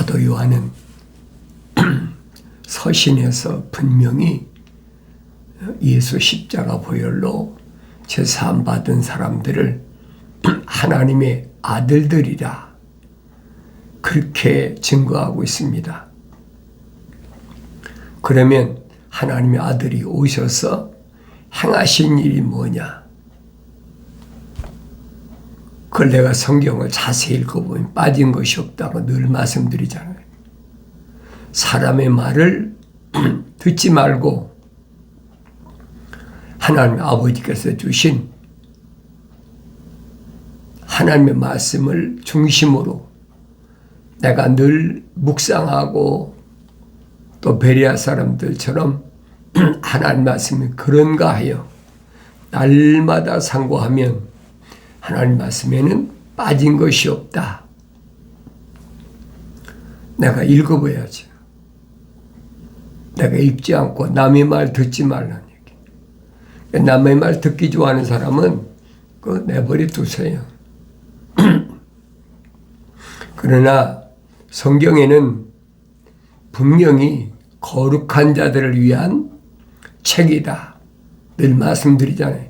사도 요한은 서신에서 분명히 예수 십자가 보혈로 제사함 받은 사람들을 하나님의 아들들이라 그렇게 증거하고 있습니다. 그러면 하나님의 아들이 오셔서 행하신 일이 뭐냐? 그걸 내가 성경을 자세히 읽어보면 빠진 것이 없다고 늘 말씀드리잖아요. 사람의 말을 듣지 말고 하나님 아버지께서 주신 하나님의 말씀을 중심으로 내가 늘 묵상하고 또 베레아 사람들처럼 하나님 말씀이 그런가 하여 날마다 상고하면 하나님 말씀에는 빠진 것이 없다. 내가 읽어봐야지. 내가 읽지 않고 남의 말 듣지 말라는 얘기. 남의 말 듣기 좋아하는 사람은 그거 내버려 두세요. 그러나 성경에는 분명히 거룩한 자들을 위한 책이다. 늘 말씀드리잖아요.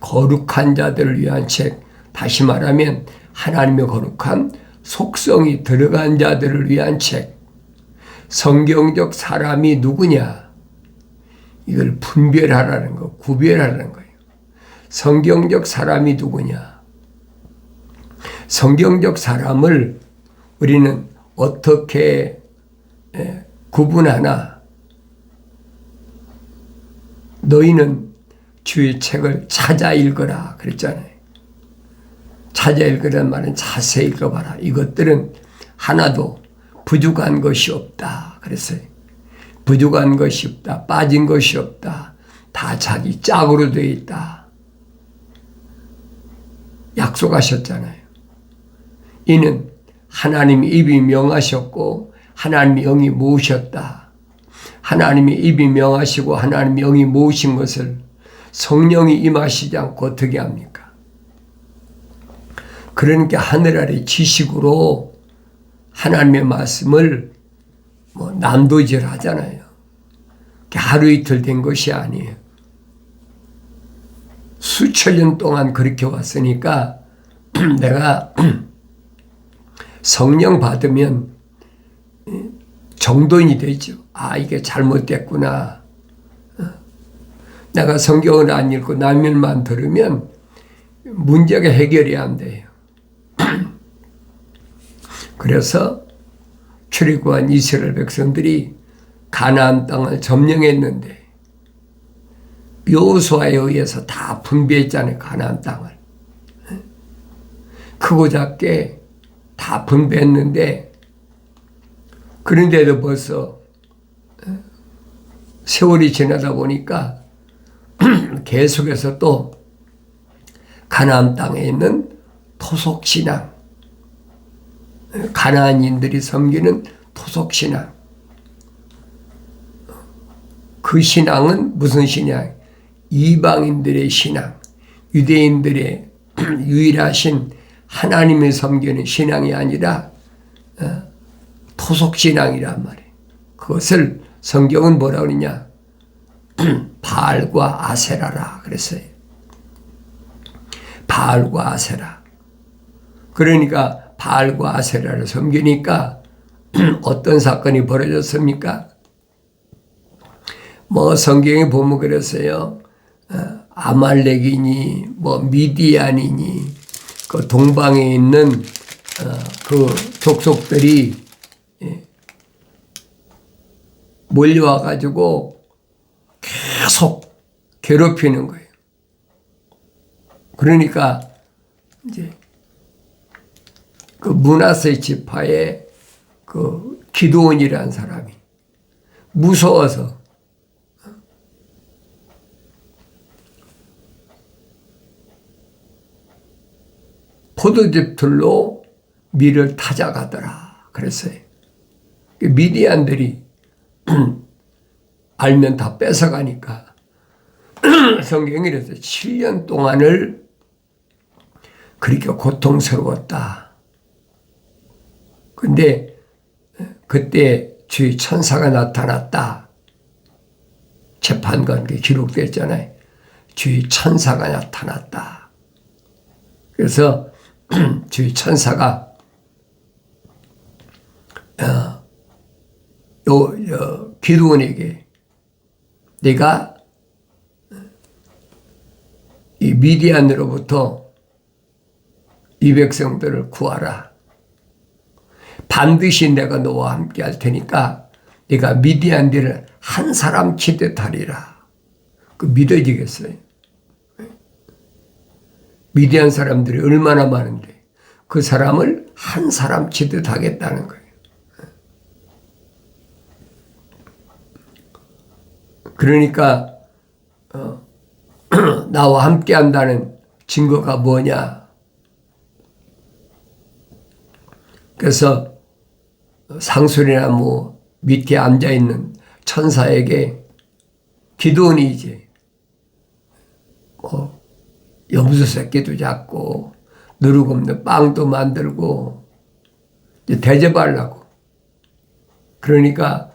거룩한 자들을 위한 책. 다시 말하면 하나님의 거룩한 속성이 들어간 자들을 위한 책. 성경적 사람이 누구냐? 이걸 분별하라는 거, 구별하라는 거예요. 성경적 사람이 누구냐? 성경적 사람을 우리는 어떻게 구분하나? 너희는 주의 책을 찾아 읽어라 그랬잖아요. 찾아 읽으라는 말은 자세히 읽어봐라. 이것들은 하나도 부족한 것이 없다 그랬어요. 부족한 것이 없다. 빠진 것이 없다. 다 자기 짝으로 되어 있다. 약속하셨잖아요. 이는 하나님이 입이 명하셨고 하나님의 영이 모으셨다. 하나님의 입이 명하시고 하나님의 영이 모으신 것을 성령이 임하시지 않고 어떻게 합니까? 그러니까 하늘 아래 지식으로 하나님의 말씀을 남도질 하잖아요. 하루 이틀 된 것이 아니에요. 수천 년 동안 그렇게 왔으니까 내가 성령 받으면 정돈이 되죠. 아, 이게 잘못됐구나. 내가 성경을 안 읽고 남일만 들으면 문제가 해결이 안 돼요. 그래서 출애굽한 이스라엘 백성들이 가나안 땅을 점령했는데 여호수아에 의해서 다 분배했잖아요. 가나안 땅을. 크고 작게 다 분배했는데 그런데도 벌써 세월이 지나다 보니까 계속해서 또 가나안 땅에 있는 토속신앙, 가나안인들이 섬기는 토속신앙, 그 신앙은 무슨 신앙? 이방인들의 신앙, 유대인들의 유일하신 하나님을 섬기는 신앙이 아니라 토속신앙이란 말이에요. 그것을 성경은 뭐라고 그러냐? 바알과 아세라라 그랬어요. 바알과 아세라. 그러니까 바알과 아세라를 섬기니까 어떤 사건이 벌어졌습니까? 성경에 보면 그랬어요. 아말렉이니 미디안이니 그 동방에 있는 그 족속들이 몰려와 가지고 계속 괴롭히는 거예요. 그러니까 이제 그 므낫세 지파의 그 기드온이라는 사람이 무서워서 포도즙 들로 밀을 타작하더라 그랬어요. 미디안들이 알면 다 뺏어가니까 성경이 그래서 7년 동안을 그렇게 고통스러웠다. 근데 그때 주의 천사가 나타났다. 재판관에 기록됐잖아요. 주의 천사가 나타났다. 그래서 주의 천사가 기드온에게 네가 이 미디안으로부터 이 백성들을 구하라. 반드시 내가 너와 함께 할 테니까 네가 미디안들을 한 사람 치듯 하리라. 그 믿어지겠어요? 미디안 사람들이 얼마나 많은데 그 사람을 한 사람 치듯 하겠다는 거예요. 그러니까 나와 함께 한다는 증거가 뭐냐? 그래서 상수리나무 밑에 앉아있는 천사에게 기드온이 이제 염소 새끼도 잡고 누룩 없는 빵도 만들고 이제 대접하려고. 그러니까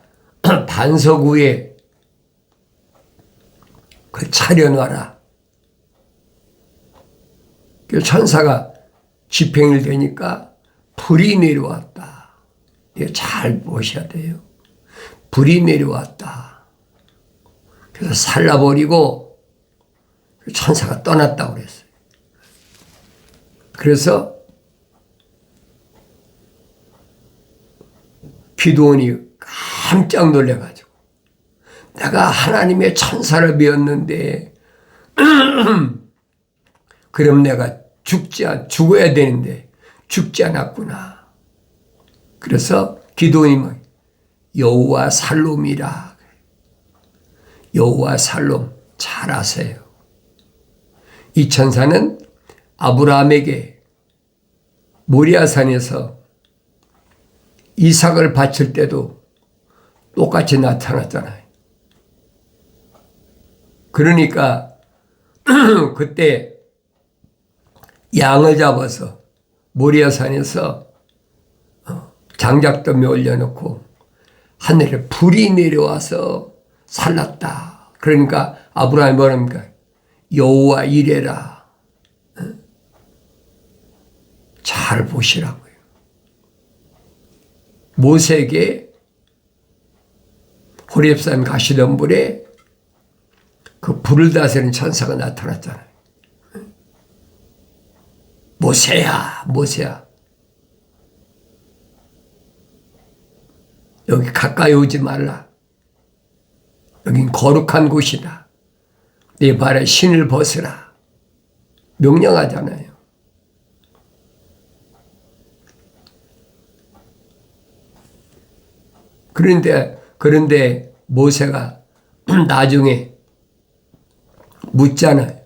반석 위에 그 차려놔라. 그 천사가 집행일 되니까 불이 내려왔다. 이거 잘 보셔야 돼요. 불이 내려왔다. 그래서 살라버리고 천사가 떠났다고 그랬어요. 그래서 기드온이 깜짝 놀래가지고 내가 하나님의 천사를 배웠는데 그럼 내가 죽어야 되는데 죽지 않았구나. 그래서 기드온이 여호와 살롬이라. 여호와 살롬 잘 아세요. 이 천사는 아브라함에게 모리아산에서 이삭을 바칠 때도 똑같이 나타났잖아요. 그러니까 그때 양을 잡아서 모리아산에서 장작더미에 올려놓고 하늘에 불이 내려와서 살랐다. 그러니까 아브라함이 뭐랍니까? 여호와 이레라. 잘 보시라고요. 모세에게 호렙산 가시던 불에 그 불을 다스리는 천사가 나타났잖아요. 모세야, 모세야. 여기 가까이 오지 말라. 여긴 거룩한 곳이다. 네 발에 신을 벗으라. 명령하잖아요. 그런데 모세가 나중에 묻잖아요.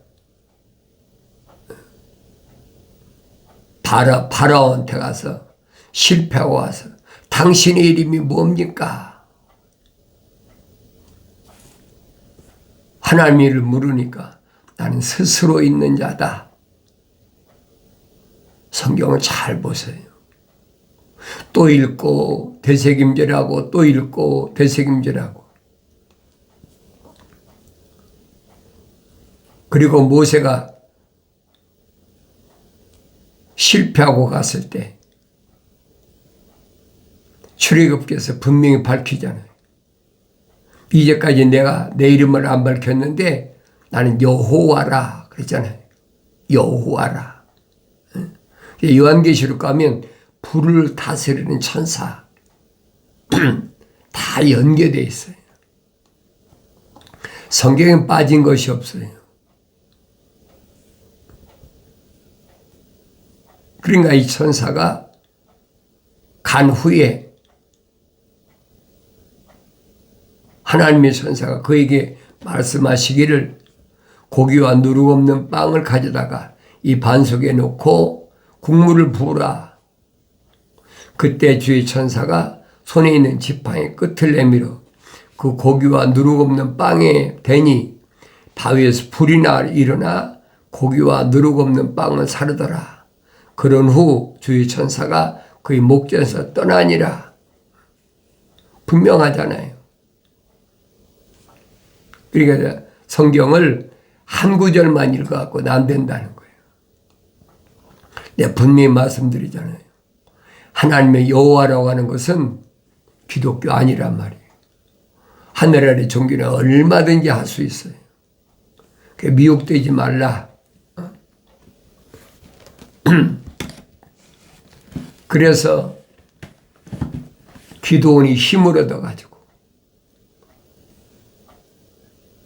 바라온한테 가서 실패하고 와서 당신의 이름이 뭡니까? 하나님의 이름을 물으니까 나는 스스로 있는 자다. 성경을 잘 보세요. 또 읽고 되새김질하고 또 읽고 되새김질하고. 그리고 모세가 실패하고 갔을 때 출애굽기에서 분명히 밝히잖아요. 이제까지 내가 내 이름을 안 밝혔는데 나는 여호와라 그랬잖아요. 여호와라. 요한계시록 가면 불을 다스리는 천사 다 연계되어 있어요. 성경에 빠진 것이 없어요. 그러니까 이 천사가 간 후에 하나님의 천사가 그에게 말씀하시기를 고기와 누룩 없는 빵을 가져다가 이 반석에 놓고 국물을 부으라. 그때 주의 천사가 손에 있는 지팡이 끝을 내밀어 그 고기와 누룩 없는 빵에 대니 바위에서 불이 일어나 고기와 누룩 없는 빵을 사르더라. 그런 후 주의 천사가 그의 목전에서 떠나니라. 분명하잖아요. 그러니까 성경을 한 구절만 읽어갖고는 안 된다는 거예요. 내가 분명히 말씀드리잖아요. 하나님의 여호와라고 하는 것은 기독교 아니란 말이에요. 하늘 아래 종교는 얼마든지 할 수 있어요. 미혹되지 말라. 그래서 기드온이 힘을 얻어가지고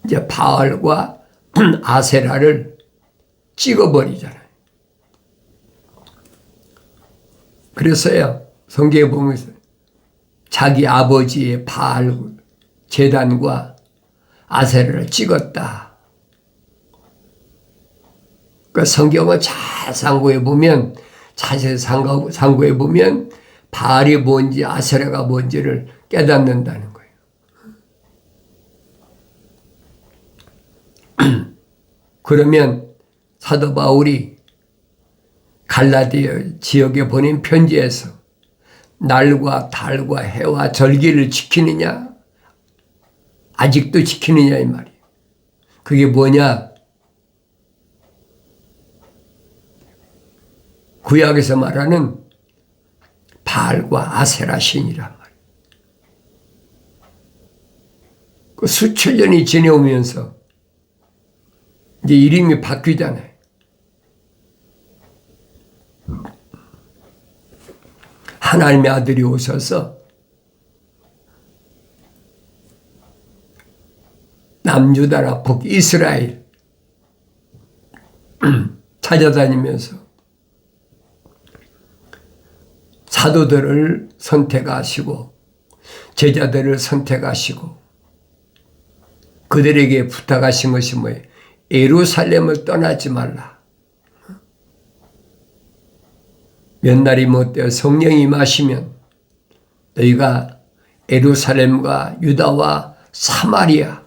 이제 바알과 아세라를 찍어버리잖아요. 그래서요, 성경에 보면 자기 아버지의 바알 제단과 아세라를 찍었다. 그러니까 성경을 잘 상고해 보면, 자세히 상고해 보면 바알이 뭔지 아세라가 뭔지를 깨닫는다는 거예요. 그러면 사도 바울이 갈라디아 지역에 보낸 편지에서 날과 달과 해와 절기를 지키느냐? 아직도 지키느냐 이 말이에요. 그게 뭐냐? 구약에서 말하는 바알과 아세라 신이란 말이에요. 그 수천 년이 지내오면서 이제 이름이 바뀌잖아요. 하나님의 아들이 오셔서 남유다나 북이스라엘 찾아다니면서 사도들을 선택하시고 제자들을 선택하시고 그들에게 부탁하신 것이 뭐예요? 예루살렘을 떠나지 말라. 몇 날이 못되어 성령이 임하시면 너희가 예루살렘과 유다와 사마리아,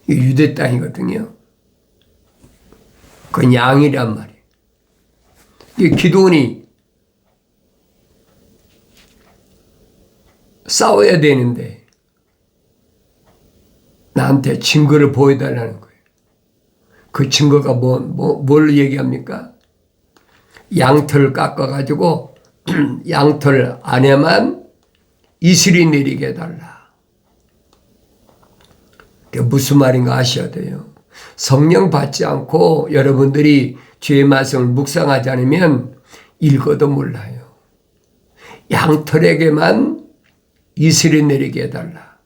유대 땅이거든요. 그건 양이란 말이에요. 기드온이 싸워야 되는데 나한테 증거를 보여달라는 거예요. 그 증거가 뭘 얘기합니까? 양털을 깎아가지고 양털 안에만 이슬이 내리게 해달라. 그게 무슨 말인가 아셔야 돼요. 성령 받지 않고 여러분들이 주의 말씀을 묵상하지 않으면 읽어도 몰라요. 양털에게만 이슬이 내리게 해달라.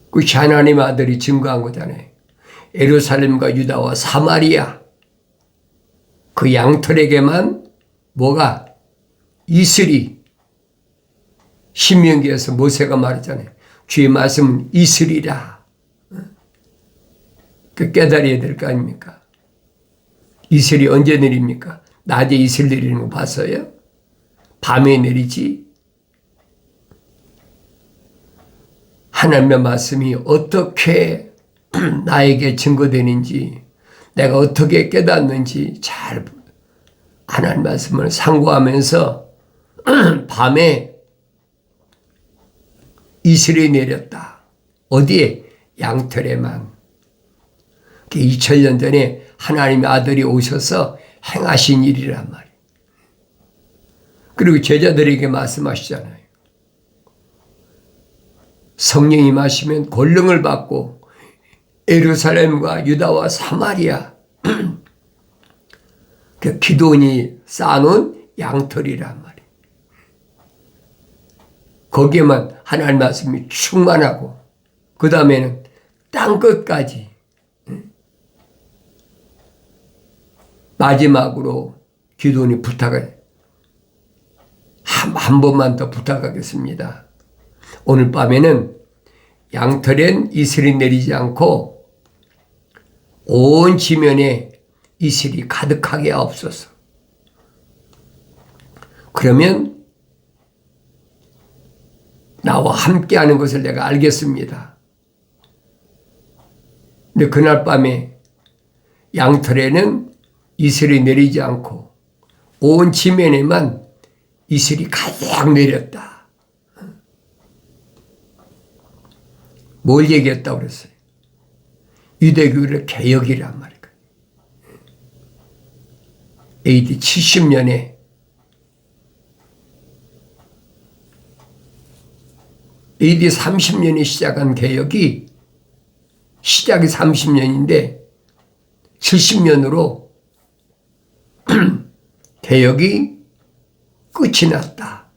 그것이 하나님 아들이 증거한 거잖아요. 예루살렘과 유다와 사마리아 그 양털에게만 뭐가 이슬이, 신명기에서 모세가 말했잖아요. 주의 말씀은 이슬이라. 그 깨달아야 될 거 아닙니까? 이슬이 언제 내립니까? 낮에 이슬 내리는 거 봤어요? 밤에 내리지? 하나님의 말씀이 어떻게 나에게 증거되는지, 내가 어떻게 깨닫는지 잘 하나님 말씀을 상고하면서 밤에 이슬이 내렸다. 어디에? 양털에만. 2000년 전에 하나님의 아들이 오셔서 행하신 일이란 말이에요. 그리고 제자들에게 말씀하시잖아요. 성령이 임하시면 권능을 받고 예루살렘과 유다와 사마리아 그 기드온이 쌓아놓은 양털이란 말이에요. 거기에만 하나님 말씀이 충만하고 그 다음에는 땅끝까지 마지막으로 기드온이 부탁을 한 번만 더 부탁하겠습니다. 오늘 밤에는 양털엔 이슬이 내리지 않고 온 지면에 이슬이 가득하게 하옵소서. 그러면 나와 함께하는 것을 내가 알겠습니다. 근데 그날 밤에 양털에는 이슬이 내리지 않고 온 지면에만 이슬이 가득 내렸다. 뭘 얘기했다고 그랬어요? 유대교의 개혁이란 말이에요. AD 70년에 AD 30년에 시작한 개혁이 시작이 30년인데 70년으로 개혁이 끝이 났다.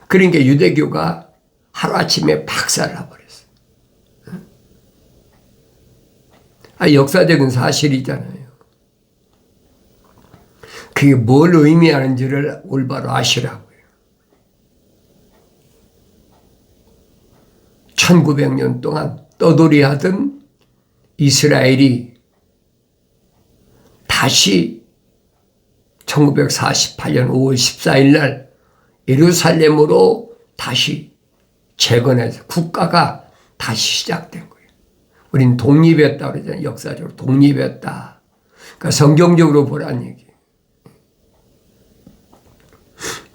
그러니까 유대교가 하루아침에 박살나버렸어요. 역사적인 사실이잖아요. 그게 뭘 의미하는지를 올바로 아시라고요. 1900년 동안 떠돌이하던 이스라엘이 다시 1948년 5월 14일 날 예루살렘으로 다시 재건해서 국가가 다시 시작된 거예요. 우린 독립했다 그러잖아요. 역사적으로 독립했다. 그러니까 성경적으로 보라는 얘기예요.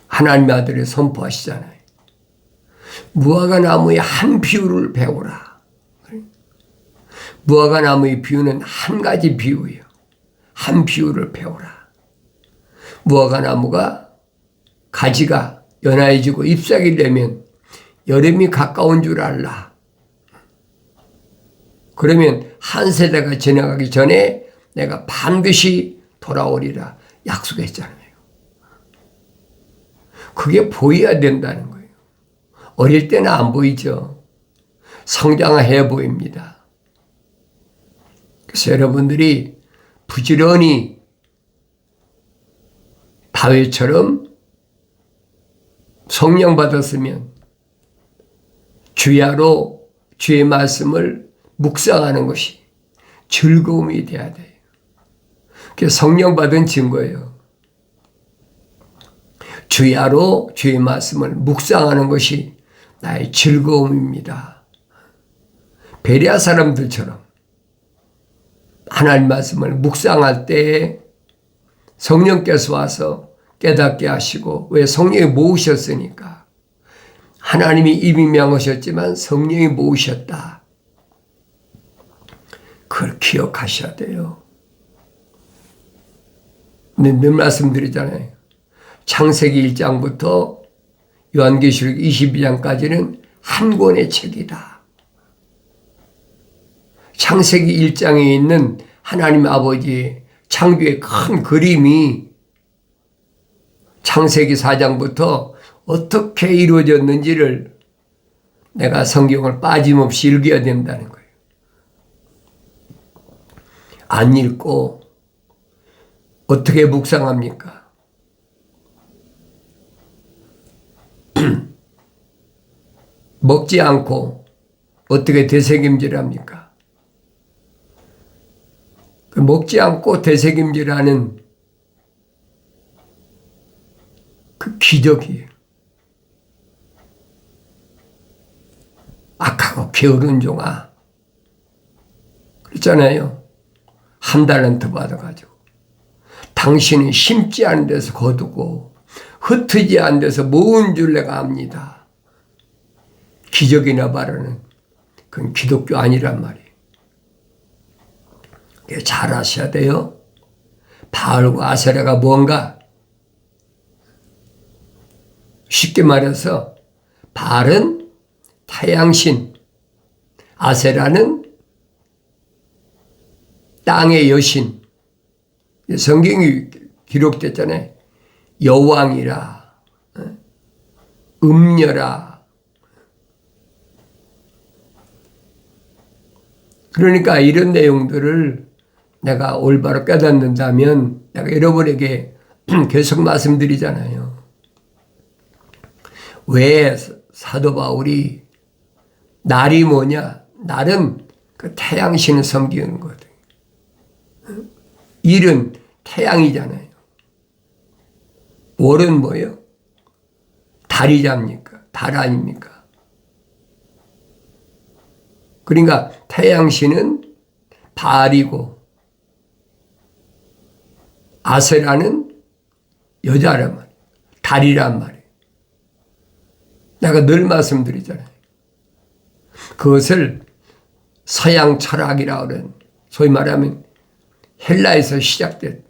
하나님의 아들을 선포하시잖아요. 무화과 나무의 한 비유를 배우라. 무화과 나무의 비유는 한 가지 비유예요. 한 비유를 배우라. 무화과 나무가 가지가 연하해지고 잎사귀를 내면 여름이 가까운 줄 알라. 그러면 한 세대가 지나가기 전에 내가 반드시 돌아오리라 약속했잖아요. 그게 보여야 된다는 거예요. 어릴 때는 안 보이죠. 성장해 보입니다. 그래서 여러분들이 부지런히 다윗처럼 성령 받았으면 주야로 주의 말씀을 묵상하는 것이 즐거움이 돼야 돼요. 그게 성령 받은 증거예요. 주야로 주의 말씀을 묵상하는 것이 나의 즐거움입니다. 베레아 사람들처럼 하나님 말씀을 묵상할 때에 성령께서 와서 깨닫게 하시고, 왜 성령이 모으셨으니까. 하나님이 이미 명하셨지만 성령이 모으셨다. 그걸 기억하셔야 돼요. 근데 늘 말씀드리잖아요. 창세기 1장부터 요한계시록 22장까지는 한 권의 책이다. 창세기 1장에 있는 하나님 아버지의 창조의 큰 그림이 창세기 4장부터 어떻게 이루어졌는지를 내가 성경을 빠짐없이 읽어야 된다는 거예요. 안 읽고 어떻게 묵상합니까? 먹지 않고 어떻게 되새김질합니까? 먹지 않고 되새김질하는 그 기적이에요. 악하고 게으른 종아. 그랬잖아요. 한 달란트 받아가지고. 당신은 심지 않은 데서 거두고 흩어지지 않은 데서 모은 줄 내가 압니다. 기적이나 바라는 그건 기독교 아니란 말이에요. 잘 아셔야 돼요. 바알과 아세라가 뭔가? 쉽게 말해서 바알은 태양신, 아세라는 땅의 여신. 성경이 기록됐잖아요. 여왕이라, 음녀라. 그러니까 이런 내용들을 내가 올바로 깨닫는다면 내가 여러분에게 계속 말씀드리잖아요. 왜 사도 바울이 날이 뭐냐? 날은 그 태양신을 섬기는 거거든요. 일은 태양이잖아요. 월은 뭐예요? 달이 잡니까? 달 아닙니까? 그러니까 태양신은 바알이고 아세라는 여자라면 달이란 말이에요. 내가 늘 말씀드리잖아요. 그것을 서양 철학이라 그러는, 소위 말하면 헬라에서 시작된,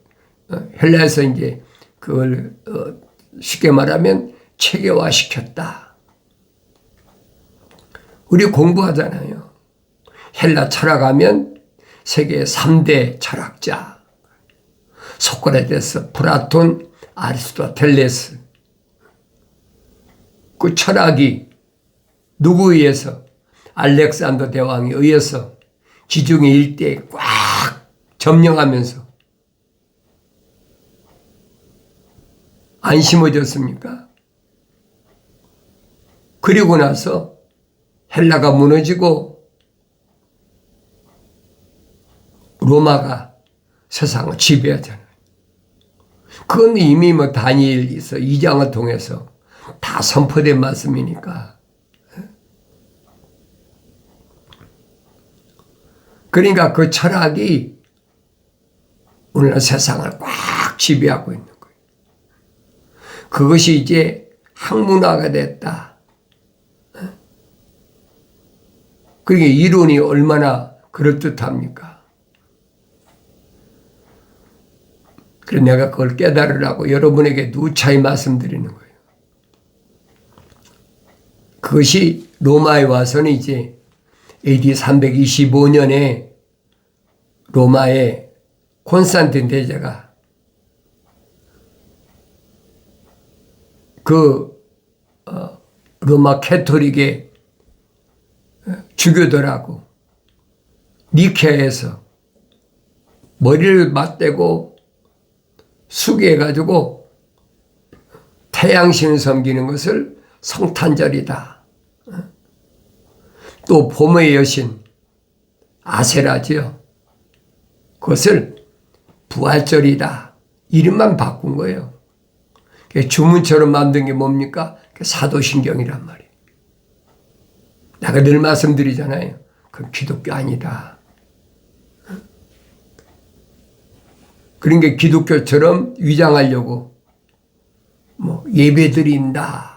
헬라에서 이제 그걸 쉽게 말하면 체계화시켰다. 우리 공부하잖아요. 헬라 철학하면 세계 3대 철학자. 소크라테스, 플라톤, 아리스토텔레스. 그 철학이 누구에 의해서? 알렉산더 대왕에 의해서 지중해 일대에 꽉 점령하면서 안 심어졌습니까? 그리고 나서 헬라가 무너지고 로마가 세상을 지배하잖아요. 그건 이미 뭐 다니엘서 2장을 통해서 다 선포된 말씀이니까. 그러니까 그 철학이 오늘날 세상을 꽉 지배하고 있는 거예요. 그것이 이제 학문화가 됐다. 그게 이론이 얼마나 그럴듯합니까? 그래서 내가 그걸 깨달으라고 여러분에게 누차히 말씀드리는 거예요. 그것이 로마에 와서는 이제 AD 325년에 로마의 콘스탄틴 대제가 그 로마 캐토릭의 주교들하고 니케아에서 머리를 맞대고 숙여가지고 태양신을 섬기는 것을 성탄절이다. 또 봄의 여신 아세라지요. 그것을 부활절이다. 이름만 바꾼 거예요. 주문처럼 만든 게 뭡니까? 사도신경이란 말이에요. 내가 늘 말씀드리잖아요. 그건 기독교 아니다. 그러니까 기독교처럼 위장하려고 뭐 예배 드린다.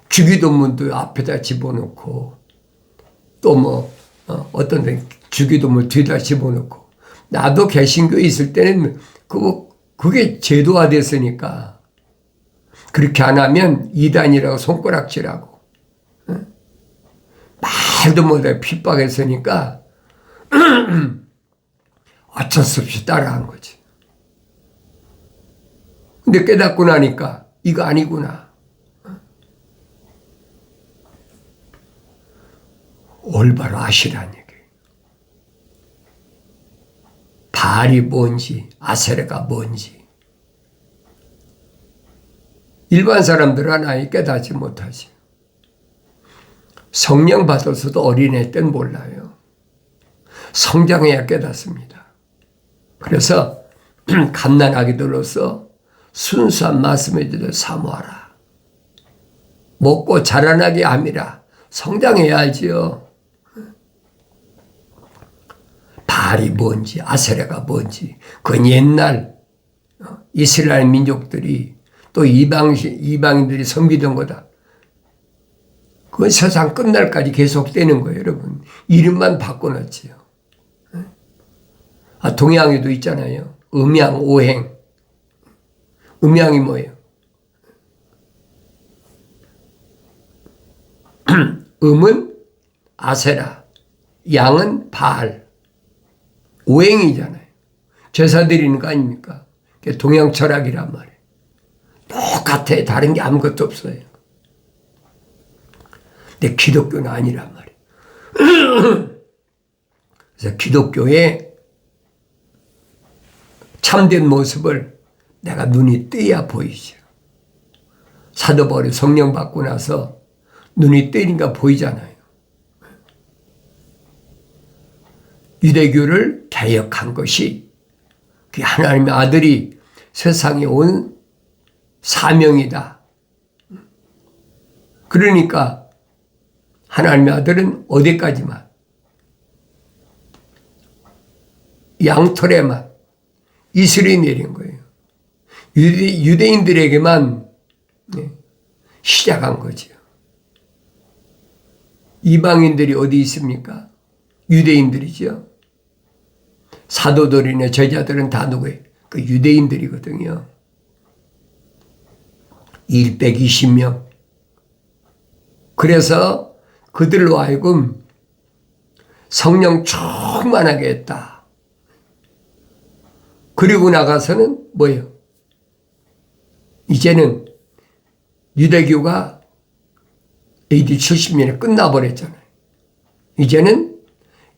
주기도문도 앞에다 집어넣고 또 뭐 어떤 데 주기도문 뒤에다 집어넣고 나도 개신교에 있을 때는 그게 제도화됐으니까 그렇게 안 하면 이단이라고 손가락질하고 말도 못해 핍박했으니까 어쩔 수 없이 따라한 거지. 근데 깨닫고 나니까 이거 아니구나. 올바로 아시라는 얘기예요. 바알이 뭔지 아세라가 뭔지 일반 사람들은 아예 깨닫지 못하지. 성령 받아서도 어린애 때는 몰라요. 성장해야 깨닫습니다. 그래서 갓난아기들로서 순수한 말씀에 대해 사모하라. 먹고 자라나게 함이라. 성장해야 알지요. 바알이 뭔지 아세라가 뭔지 그건 옛날 이스라엘 민족들이 또 이방인들이 섬기던 거다. 그건 세상 끝날까지 계속되는 거예요, 여러분. 이름만 바꿔놨지요. 동양에도 있잖아요. 음양, 오행. 음양이 뭐예요? 음은 아세라, 양은 바알, 오행이잖아요. 제사 드리는 거 아닙니까? 그게 동양 철학이란 말이에요. 똑같아. 다른 게 아무것도 없어요. 근데 기독교는 아니란 말이에요. 그래서 기독교의 참된 모습을 내가 눈이 뜨야 보이죠. 사도 바울이 성령 받고 나서 눈이 뜨니까 보이잖아요. 유대교를 개혁한 것이 그 하나님의 아들이 세상에 온 사명이다. 그러니까 하나님의 아들은 어디까지만? 양털에만 이슬이 내린 거예요. 유대인들에게만 시작한 거죠. 이방인들이 어디 있습니까? 유대인들이죠. 사도들이나 제자들은 다 누구예요? 그 유대인들이거든요. 120명. 그래서 그들로 하여금 성령 충만하게 했다. 그리고 나가서는 뭐예요? 이제는 유대교가 AD 70년에 끝나버렸잖아요. 이제는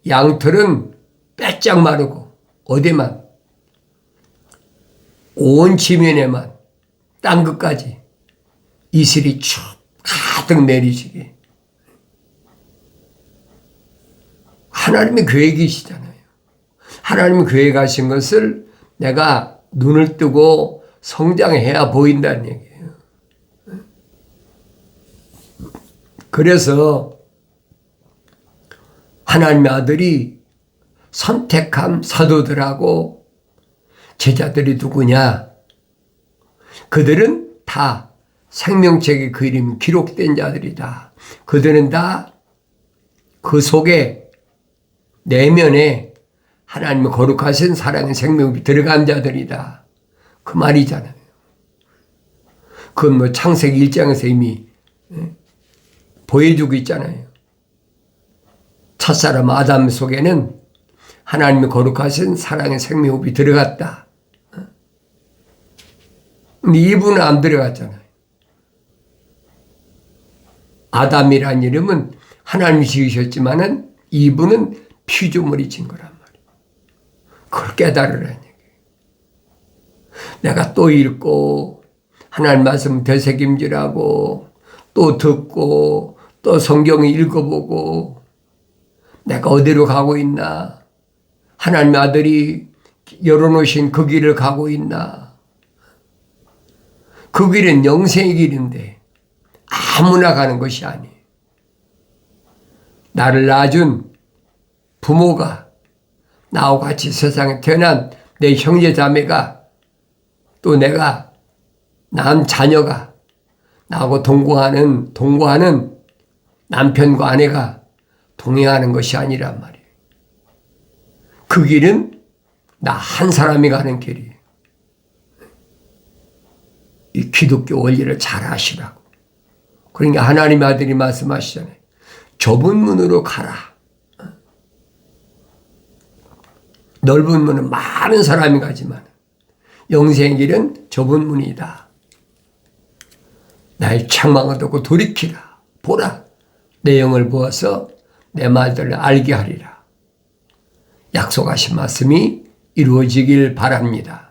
양털은 빼짝 마르고 어디만? 온 지면에만 땅 끝까지 이슬이 쭉 가득 내리시게. 하나님의 계획이시잖아요. 하나님의 계획하신 것을 내가 눈을 뜨고 성장해야 보인다는 얘기예요. 그래서 하나님의 아들이 선택한 사도들하고 제자들이 누구냐? 그들은 다 생명책의 그 이름이 기록된 자들이다. 그들은 다 그 속에 내면에 하나님의 거룩하신 사랑의 생명이 들어간 자들이다. 그 말이잖아요. 그건 뭐 창세기 1장에서 이미 보여주고 있잖아요. 첫사람 아담 속에는 하나님의 거룩하신 사랑의 생명이 들어갔다. 근데 이분은 안 들어갔잖아요. 아담이라는 이름은 하나님이 지으셨지만은 이분은 피조물이 진 거란 말이에요. 그걸 깨달으라는 얘기예요. 내가 또 읽고 하나님 말씀 되새김질하고 또 듣고 또 성경을 읽어보고 내가 어디로 가고 있나? 하나님의 아들이 열어놓으신 그 길을 가고 있나? 그 길은 영생의 길인데 아무나 가는 것이 아니에요. 나를 낳아준 부모가 나와 같이 세상에 태어난 내 형제 자매가 또 내가 낳은 자녀가 나하고 동거하는 남편과 아내가 동행하는 것이 아니란 말이에요. 그 길은 나 한 사람이 가는 길이에요. 이 기독교 원리를 잘 아시라고. 그러니까 하나님의 아들이 말씀하시잖아요. 좁은 문으로 가라. 넓은 문은 많은 사람이 가지만 영생의 길은 좁은 문이다. 나의 책망을 듣고 돌이키라. 보라. 내 영을 부어서 내 말들을 알게 하리라. 약속하신 말씀이 이루어지길 바랍니다.